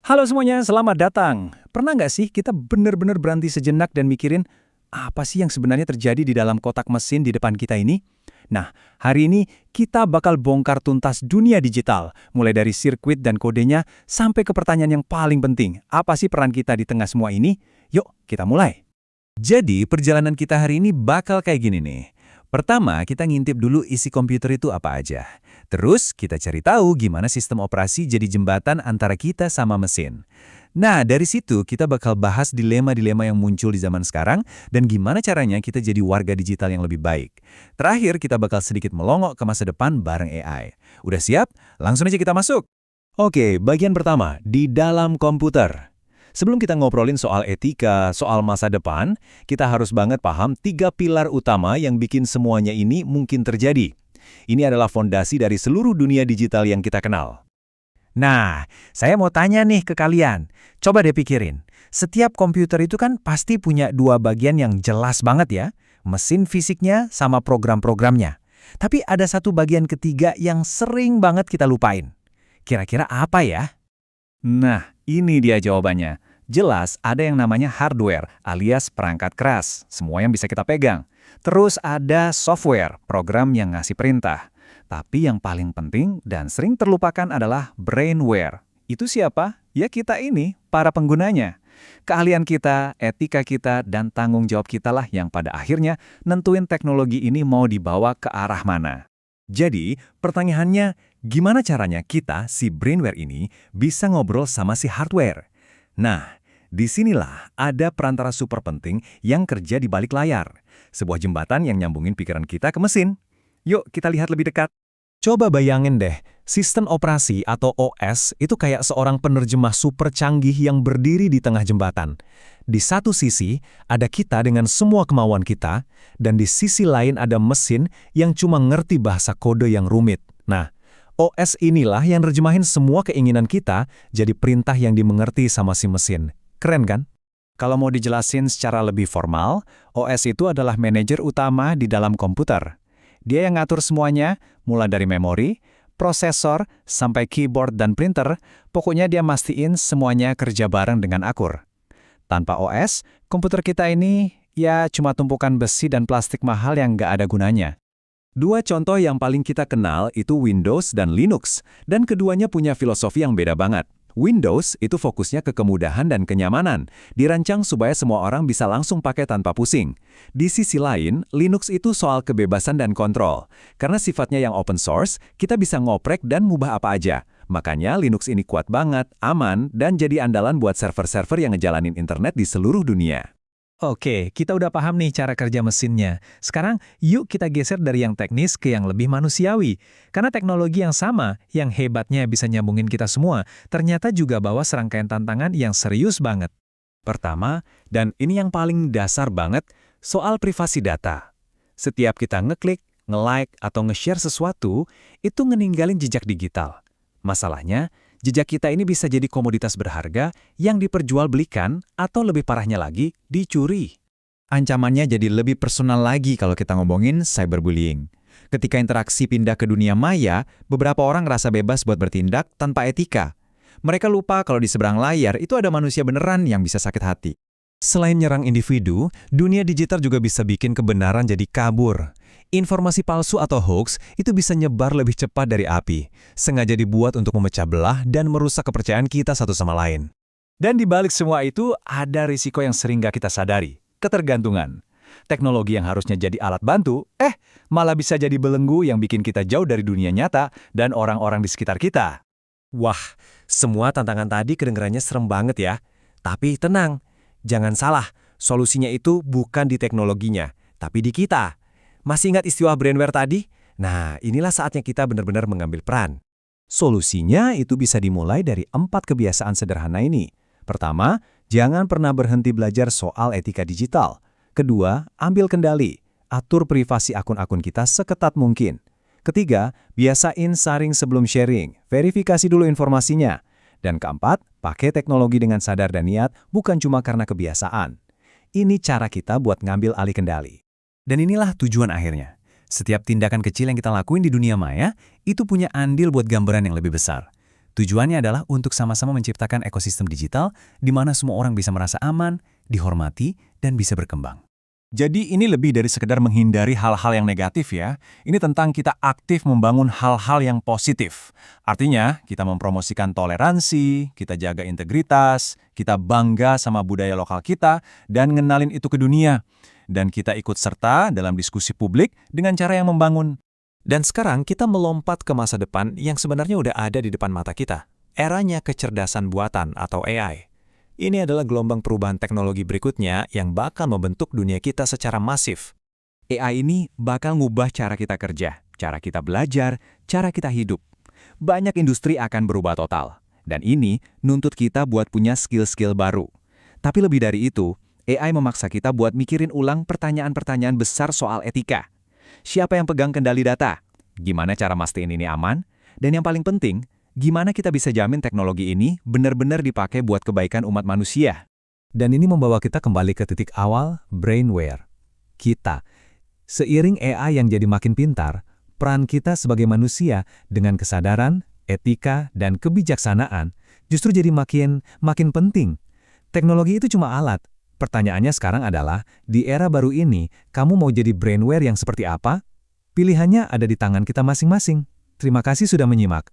Halo semuanya, selamat datang. Pernah nggak sih kita benar-benar berhenti sejenak dan mikirin, apa sih yang sebenarnya terjadi di dalam kotak mesin di depan kita ini? Nah, hari ini kita bakal bongkar tuntas dunia digital, mulai dari sirkuit dan kodenya sampai ke pertanyaan yang paling penting, apa sih peran kita di tengah semua ini? Yuk, kita mulai. Jadi, perjalanan kita hari ini bakal kayak gini nih. Pertama, kita ngintip dulu isi komputer itu apa aja. Terus, kita cari tahu gimana sistem operasi jadi jembatan antara kita sama mesin. Nah, dari situ kita bakal bahas dilema-dilema yang muncul di zaman sekarang dan gimana caranya kita jadi warga digital yang lebih baik. Terakhir, kita bakal sedikit melongok ke masa depan bareng AI. Udah siap? Langsung aja kita masuk. Oke, bagian pertama, di dalam komputer. Sebelum kita ngobrolin soal etika, soal masa depan, kita harus banget paham 3 pilar utama yang bikin semuanya ini mungkin terjadi. Ini adalah fondasi dari seluruh dunia digital yang kita kenal. Nah, saya mau tanya nih ke kalian. Coba deh pikirin. Setiap komputer itu kan pasti punya dua bagian yang jelas banget ya. Mesin fisiknya sama program-programnya. Tapi ada satu bagian ketiga yang sering banget kita lupain. Kira-kira apa ya? Nah, ini dia jawabannya. Jelas ada yang namanya hardware alias perangkat keras, semua yang bisa kita pegang. Terus ada software, program yang ngasih perintah. Tapi yang paling penting dan sering terlupakan adalah brainware. Itu siapa? Ya kita ini, para penggunanya. Keahlian kita, etika kita, dan tanggung jawab kita lah yang pada akhirnya nentuin teknologi ini mau dibawa ke arah mana. Jadi, pertanyaannya, gimana caranya kita, si brainware ini, bisa ngobrol sama si hardware? Nah, disinilah ada perantara super penting yang kerja di balik layar. Sebuah jembatan yang nyambungin pikiran kita ke mesin. Yuk, kita lihat lebih dekat. Coba bayangin deh, sistem operasi atau OS itu kayak seorang penerjemah super canggih yang berdiri di tengah jembatan. Di satu sisi, ada kita dengan semua kemauan kita, dan di sisi lain ada mesin yang cuma ngerti bahasa kode yang rumit. Nah, OS inilah yang nerjemahin semua keinginan kita jadi perintah yang dimengerti sama si mesin. Keren kan? Kalau mau dijelasin secara lebih formal, OS itu adalah manajer utama di dalam komputer. Dia yang ngatur semuanya, mulai dari memori, prosesor, sampai keyboard dan printer, pokoknya dia mastiin semuanya kerja bareng dengan akur. Tanpa OS, komputer kita ini ya cuma tumpukan besi dan plastik mahal yang nggak ada gunanya. Dua contoh yang paling kita kenal itu Windows dan Linux, dan keduanya punya filosofi yang beda banget. Windows itu fokusnya ke kemudahan dan kenyamanan, dirancang supaya semua orang bisa langsung pakai tanpa pusing. Di sisi lain, Linux itu soal kebebasan dan kontrol. Karena sifatnya yang open source, kita bisa ngoprek dan ngubah apa aja. Makanya Linux ini kuat banget, aman, dan jadi andalan buat server-server yang ngejalanin internet di seluruh dunia. Oke, kita udah paham nih cara kerja mesinnya. Sekarang, yuk kita geser dari yang teknis ke yang lebih manusiawi. Karena teknologi yang sama, yang hebatnya bisa nyambungin kita semua, ternyata juga bawa serangkaian tantangan yang serius banget. Pertama, dan ini yang paling dasar banget, soal privasi data. Setiap kita ngeklik, nge-like, atau nge-share sesuatu, itu ngeninggalin jejak digital. Masalahnya, jejak kita ini bisa jadi komoditas berharga yang diperjualbelikan atau lebih parahnya lagi, dicuri. Ancamannya jadi lebih personal lagi kalau kita ngomongin cyberbullying. Ketika interaksi pindah ke dunia maya, beberapa orang ngerasa bebas buat bertindak tanpa etika. Mereka lupa kalau di seberang layar itu ada manusia beneran yang bisa sakit hati. Selain nyerang individu, dunia digital juga bisa bikin kebenaran jadi kabur. Informasi palsu atau hoax itu bisa nyebar lebih cepat dari api, sengaja dibuat untuk memecah belah dan merusak kepercayaan kita satu sama lain. Dan di balik semua itu, ada risiko yang sering gak kita sadari, ketergantungan. Teknologi yang harusnya jadi alat bantu, malah bisa jadi belenggu yang bikin kita jauh dari dunia nyata dan orang-orang di sekitar kita. Wah, semua tantangan tadi kedengarannya serem banget ya. Tapi tenang, jangan salah, solusinya itu bukan di teknologinya, tapi di kita. Masih ingat istilah brainware tadi? Nah, inilah saatnya kita benar-benar mengambil peran. Solusinya itu bisa dimulai dari 4 kebiasaan sederhana ini. Pertama, jangan pernah berhenti belajar soal etika digital. Kedua, ambil kendali. Atur privasi akun-akun kita seketat mungkin. Ketiga, biasain saring sebelum sharing. Verifikasi dulu informasinya. Dan keempat, pakai teknologi dengan sadar dan niat, bukan cuma karena kebiasaan. Ini cara kita buat ngambil alih kendali. Dan inilah tujuan akhirnya. Setiap tindakan kecil yang kita lakuin di dunia maya, itu punya andil buat gambaran yang lebih besar. Tujuannya adalah untuk sama-sama menciptakan ekosistem digital di mana semua orang bisa merasa aman, dihormati, dan bisa berkembang. Jadi ini lebih dari sekedar menghindari hal-hal yang negatif ya. Ini tentang kita aktif membangun hal-hal yang positif. Artinya, kita mempromosikan toleransi, kita jaga integritas, kita bangga sama budaya lokal kita, dan ngenalin itu ke dunia. Dan kita ikut serta dalam diskusi publik dengan cara yang membangun. Dan sekarang kita melompat ke masa depan yang sebenarnya udah ada di depan mata kita. Eranya kecerdasan buatan atau AI. Ini adalah gelombang perubahan teknologi berikutnya yang bakal membentuk dunia kita secara masif. AI ini bakal ngubah cara kita kerja, cara kita belajar, cara kita hidup. Banyak industri akan berubah total. Dan ini nuntut kita buat punya skill-skill baru. Tapi lebih dari itu, AI memaksa kita buat mikirin ulang pertanyaan-pertanyaan besar soal etika. Siapa yang pegang kendali data? Gimana cara mastiin ini aman? Dan yang paling penting, gimana kita bisa jamin teknologi ini benar-benar dipakai buat kebaikan umat manusia? Dan ini membawa kita kembali ke titik awal, brainware. Kita. Seiring AI yang jadi makin pintar, peran kita sebagai manusia dengan kesadaran, etika, dan kebijaksanaan justru jadi makin penting. Teknologi itu cuma alat. Pertanyaannya sekarang adalah, di era baru ini, kamu mau jadi brainware yang seperti apa? Pilihannya ada di tangan kita masing-masing. Terima kasih sudah menyimak.